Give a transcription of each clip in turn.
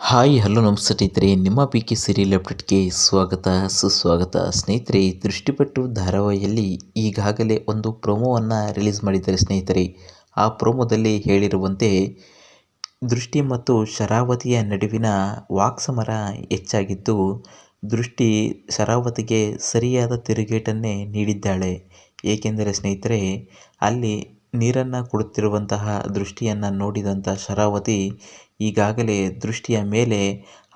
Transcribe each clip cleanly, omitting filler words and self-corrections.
Hi hello ನಮಸ್ತೆ ಸ್ನೇಹಿತರೆ, ನಿಮ್ಮ ಪಿ ಕೆ ಸೀರಿಯಲ್ ಅಪ್ಡೇಟ್ಗೆ ಸ್ವಾಗತ ಸುಸ್ವಾಗತ. ಸ್ನೇಹಿತರೆ, ದೃಷ್ಟಿಪಟ್ಟು ಧಾರಾವಾಹಿಯಲ್ಲಿ ಈಗಾಗಲೇ ಒಂದು ಪ್ರೊಮೋವನ್ನು ರಿಲೀಸ್ ಮಾಡಿದ್ದಾರೆ ಸ್ನೇಹಿತರೆ. ಆ ಪ್ರೊಮೋದಲ್ಲಿ ಹೇಳಿರುವಂತೆ ದೃಷ್ಟಿ ಮತ್ತು ಶರಾವತಿಯ ನಡುವಿನ ವಾಕ್ಸಮರ ಹೆಚ್ಚಾಗಿದ್ದು, ದೃಷ್ಟಿ ಶರಾವತಿಗೆ ಸರಿಯಾದ ತಿರುಗೇಟನ್ನೇ ನೀಡಿದ್ದಾಳೆ. ಏಕೆಂದರೆ ಸ್ನೇಹಿತರೆ, ಅಲ್ಲಿ ನೀರನ್ನು ಕೊಡುತ್ತಿರುವಂತಹ ದೃಷ್ಟಿಯನ್ನು ನೋಡಿದಂಥ ಶರಾವತಿ ಈಗಾಗಲೇ ದೃಷ್ಟಿಯ ಮೇಲೆ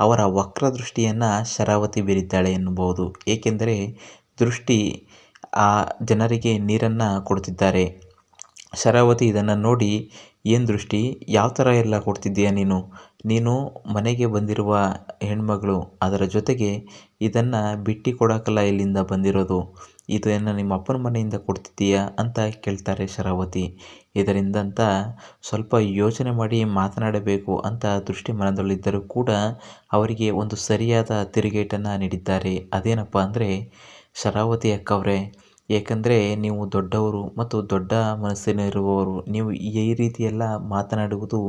ಅವರ ವಕ್ರದೃಷ್ಟಿಯನ್ನು ಶರಾವತಿ ಬೀರಿದ್ದಾಳೆ ಎನ್ನಬಹುದು. ಏಕೆಂದರೆ ದೃಷ್ಟಿ ಆ ಜನರಿಗೆ ನೀರನ್ನು ಕೊಡುತ್ತಿದ್ದಾರೆ. ಶರಾವತಿ ಇದನ್ನು ನೋಡಿ, ಏನು ದೃಷ್ಟಿ, ಯಾವ ಥರ ಎಲ್ಲ ಕೊಡ್ತಿದ್ದೀಯ ನೀನು ಮನೆಗೆ ಬಂದಿರುವ ಹೆಣ್ಮಗಳು, ಅದರ ಜೊತೆಗೆ ಇದನ್ನು ಬಿಟ್ಟು ಕೊಡೋಕ್ಕಲ್ಲ ಇಲ್ಲಿಂದ ಬಂದಿರೋದು, ಇದನ್ನು ನಿಮ್ಮ ಅಪ್ಪನ ಮನೆಯಿಂದ ಕೊಡ್ತಿದ್ದೀಯಾ ಅಂತ ಕೇಳ್ತಾರೆ ಶರಾವತಿ. ಇದರಿಂದಂತ ಸ್ವಲ್ಪ ಯೋಚನೆ ಮಾಡಿ ಮಾತನಾಡಬೇಕು ಅಂತ ದೃಷ್ಟಿ ಮನದಲ್ಲಿದ್ದರೂ ಕೂಡ ಅವರಿಗೆ ಒಂದು ಸರಿಯಾದ ತಿರುಗೇಟನ್ನು ನೀಡಿದ್ದಾರೆ. ಅದೇನಪ್ಪ ಅಂದರೆ, ಶರಾವತಿ ಅಕ್ಕವರೇ, ಏಕೆಂದರೆ ನೀವು ದೊಡ್ಡವರು ಮತ್ತು ದೊಡ್ಡ ಮನಸ್ಸಿನಿರುವವರು, ನೀವು ಈ ರೀತಿಯೆಲ್ಲ ಮಾತನಾಡುವುದು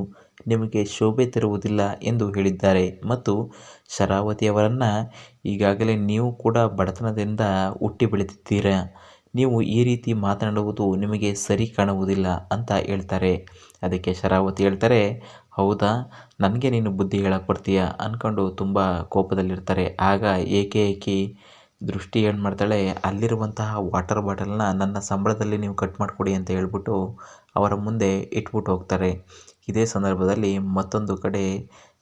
ನಿಮಗೆ ಶೋಭೆ ತರುವುದಿಲ್ಲ ಎಂದು ಹೇಳಿದ್ದಾರೆ. ಮತ್ತು ಶರಾವತಿಯವರನ್ನು ಈಗಾಗಲೇ ನೀವು ಕೂಡ ಬಡತನದಿಂದ ಹುಟ್ಟಿ ಬೆಳೆದಿದ್ದೀರಾ, ನೀವು ಈ ರೀತಿ ಮಾತನಾಡುವುದು ನಿಮಗೆ ಸರಿ ಕಾಣುವುದಿಲ್ಲ ಅಂತ ಹೇಳ್ತಾರೆ. ಅದಕ್ಕೆ ಶರಾವತಿ ಹೇಳ್ತಾರೆ, ಹೌದಾ, ನನಗೆ ನೀನು ಬುದ್ಧಿ ಹೇಳಕ್ಕೆ ಬರ್ತೀಯಾ ಅಂದ್ಕೊಂಡು ತುಂಬ ಕೋಪದಲ್ಲಿರ್ತಾರೆ. ಆಗ ಏಕೆ ದೃಷ್ಟಿ ಏನು ಮಾಡ್ತಾಳೆ, ಅಲ್ಲಿರುವಂತಹ ವಾಟರ್ ಬಾಟಲ್ನ ನನ್ನ ಸಂಬಳದಲ್ಲಿ ನೀವು ಕಟ್ ಮಾಡಿಕೊಡಿ ಅಂತ ಹೇಳ್ಬಿಟ್ಟು ಅವರ ಮುಂದೆ ಇಟ್ಬಿಟ್ಟು ಹೋಗ್ತಾರೆ. ಇದೇ ಸಂದರ್ಭದಲ್ಲಿ ಮತ್ತೊಂದು ಕಡೆ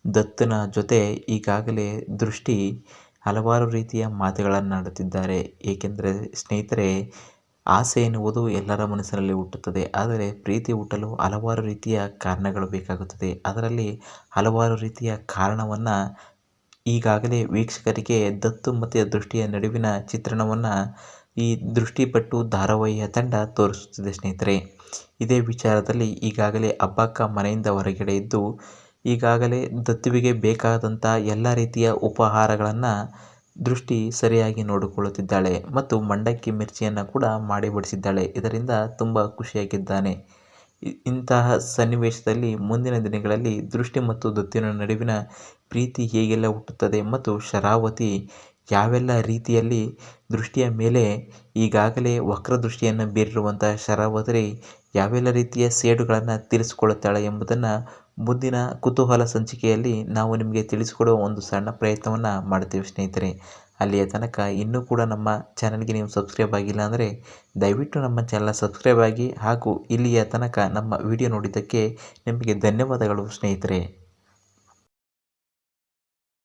ದತ್ತನ ಜೊತೆ ಈಗಾಗಲೇ ದೃಷ್ಟಿ ಹಲವಾರು ರೀತಿಯ ಮಾತುಗಳನ್ನು ಆಡುತ್ತಿದ್ದಾರೆ. ಏಕೆಂದರೆ ಸ್ನೇಹಿತರೆ, ಆಸೆ ಎನ್ನುವುದು ಎಲ್ಲರ ಮನಸ್ಸಿನಲ್ಲಿ ಹುಟ್ಟುತ್ತದೆ. ಆದರೆ ಪ್ರೀತಿ ಹುಟ್ಟಲು ಹಲವಾರು ರೀತಿಯ ಕಾರಣಗಳು ಬೇಕಾಗುತ್ತದೆ. ಅದರಲ್ಲಿ ಹಲವಾರು ರೀತಿಯ ಕಾರಣವನ್ನು ಈಗಾಗಲೇ ವೀಕ್ಷಕರಿಗೆ ದತ್ತು ಮತ್ತು ದೃಷ್ಟಿಯ ನಡುವಿನ ಚಿತ್ರಣವನ್ನು ಈ ದೃಷ್ಟಿಪಟ್ಟು ಧಾರಾವಾಹಿಯ ತಂಡ ತೋರಿಸುತ್ತಿದೆ ಸ್ನೇಹಿತರೆ. ಇದೇ ವಿಚಾರದಲ್ಲಿ ಈಗಾಗಲೇ ಅಬ್ಬಕ್ಕ ಮನೆಯಿಂದ ಹೊರಗಡೆ ಇದ್ದು ಈಗಾಗಲೇ ದತ್ತುವಿಗೆ ಬೇಕಾದಂಥ ಎಲ್ಲ ರೀತಿಯ ಉಪಹಾರಗಳನ್ನು ದೃಷ್ಟಿ ಸರಿಯಾಗಿ ನೋಡಿಕೊಳ್ಳುತ್ತಿದ್ದಾಳೆ ಮತ್ತು ಮಂಡಕ್ಕಿ ಮಿರ್ಚಿಯನ್ನು ಕೂಡ ಮಾಡಿ ಬಡಿಸಿದ್ದಾಳೆ. ಇದರಿಂದ ತುಂಬ ಖುಷಿಯಾಗಿದ್ದಾನೆ. ಇಂತಹ ಸನ್ನಿವೇಶದಲ್ಲಿ ಮುಂದಿನ ದಿನಗಳಲ್ಲಿ ದೃಷ್ಟಿ ಮತ್ತು ದತ್ತಿನ ನಡುವಿನ ಪ್ರೀತಿ ಹೇಗೆಲ್ಲ ಹುಟ್ಟುತ್ತದೆ ಮತ್ತು ಶರಾವತಿ ಯಾವೆಲ್ಲ ರೀತಿಯಲ್ಲಿ ದೃಷ್ಟಿಯ ಮೇಲೆ ಈಗಾಗಲೇ ವಕ್ರದೃಷ್ಟಿಯನ್ನು ಬೀರಿರುವಂತಹ ಶರಾವತಿ ಯಾವೆಲ್ಲ ರೀತಿಯ ಸೇಡುಗಳನ್ನು ತೀರಿಸಿಕೊಳ್ಳುತ್ತಾಳೆ ಎಂಬುದನ್ನು ಮುಂದಿನ ಕುತೂಹಲ ಸಂಚಿಕೆಯಲ್ಲಿ ನಾವು ನಿಮಗೆ ತಿಳಿಸಿಕೊಡುವ ಒಂದು ಸಣ್ಣ ಪ್ರಯತ್ನವನ್ನು ಮಾಡ್ತೀವಿ ಸ್ನೇಹಿತರೆ. ಅಲ್ಲಿಯ ತನಕ ಇನ್ನೂ ಕೂಡ ನಮ್ಮ ಚಾನಲ್ಗೆ ನೀವು ಸಬ್ಸ್ಕ್ರೈಬ್ ಆಗಿಲ್ಲ ಅಂದರೆ ದಯವಿಟ್ಟು ನಮ್ಮ ಚಾನಲ್ ಸಬ್ಸ್ಕ್ರೈಬ್ ಆಗಿ, ಹಾಗೂ ಇಲ್ಲಿಯ ತನಕ ನಮ್ಮ ವಿಡಿಯೋ ನೋಡಿದ್ದಕ್ಕೆ ನಿಮಗೆ ಧನ್ಯವಾದಗಳು ಸ್ನೇಹಿತರೆ.